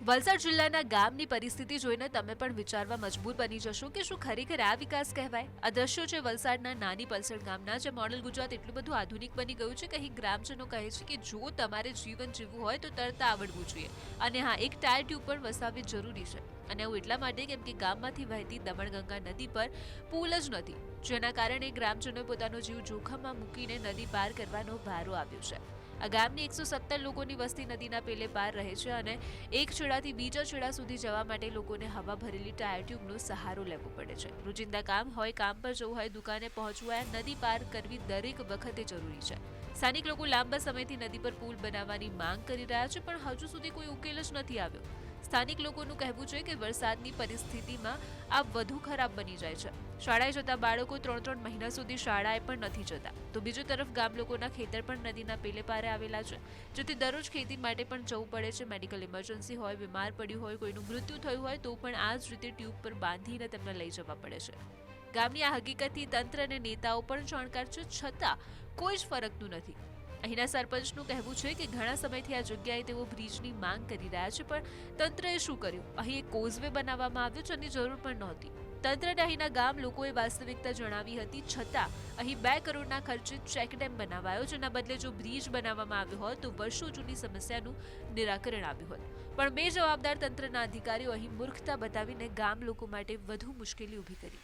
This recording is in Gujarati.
વલસાડ જિલ્લાના ગામની પરિસ્થિતિ જોઈને તમે પણ વિચારવા મજબૂર બની જશો કે શું ખરેખર આ વિકાસ કહેવાય? આ દ્રશ્યો છે વલસાડના નાની પલસડ ગામના, જે મોડલ ગુજરાત એટલું બધું આધુનિક બની ગયું છે કે અહીં ગ્રામજનો કહે છે કે જો તમારે જીવન જીવવું હોય તો તરતા આવડવું જોઈએ. અને હા, એક ટાયર ટ્યુબ પણ વસાવવી જરૂરી છે. અને એવું એટલા માટે કેમ કે ગામમાંથી વહેતી દમણગંગા નદી પર પુલ જ નથી, જેના કારણે ગ્રામજનોએ પોતાનો જીવ જોખમમાં મૂકીને નદી પાર કરવાનો ભારો આવ્યો છે. આ ગામની 117 લોકોની વસ્તી નદીના પેલે પાર રહે છે અને એક છેડાથી બીજા છેડા સુધી જવા માટે લોકોને હવા ભરેલી ટાયર ટ્યુબનો સહારો લેવો પડે છે. રોજિંદા કામ હોય, કામ પર જવું હોય, દુકાને પહોંચવું હોય, નદી પાર કરવી દરેક વખતે જરૂરી છે. સ્થાનિક લોકો લાંબા સમયથી નદી પર પુલ બનાવવાની માંગ કરી રહ્યા છે, પણ હજુ સુધી કોઈ ઉકેલ જ નથી આવ્યો. સ્થાનિક લોકોનું કહેવું છે કે વરસાદની પરિસ્થિતિમાં આ વધુ ખરાબ બની જાય છે. શાળાએ જતા બાળકો 3-3 મહિના સુધી શાળાએ પણ નથી જતા. તો બીજી તરફ ગામ લોકોના ખેતર પણ નદીના પેલે પારે આવેલા છે, જેથી દરરોજ ખેતી માટે પણ જવું પડે છે. મેડિકલ ઇમરજન્સી હોય, બીમાર પડ્યું હોય, કોઈનું મૃત્યુ થયું હોય તો પણ આ જ રીતે ટ્યુબ પર બાંધીને તેમને લઈ જવા પડે છે. ગામની આ હકીકતથી તંત્ર અને નેતાઓ પણ જાણકાર છે, છતાં કોઈ જ ફરકતું નથી. અહીંના સરપંચનું કહેવું છે કે ઘણા સમયથી આ જગ્યાએ તેઓ બ્રિજની માંગ કરી રહ્યા છે, પણ તંત્રએ શું કર્યું? અહીં એક કોઝવે બનાવવામાં આવ્યો, જેની જરૂર પણ નહોતી. તંત્રને અહીંના ગામ લોકોએ વાસ્તવિકતા જણાવી હતી, છતાં અહીં 2 કરોડના ખર્ચે ચેકડેમ બનાવાયો, જેના બદલે જો બ્રિજ બનાવવામાં આવ્યો હોત તો વર્ષો જૂની સમસ્યાનું નિરાકરણ આવ્યું હોત. પણ બેજવાબદાર તંત્રના અધિકારીઓ અહીં મૂર્ખતા બતાવીને ગામ લોકો માટે વધુ મુશ્કેલી ઊભી કરી.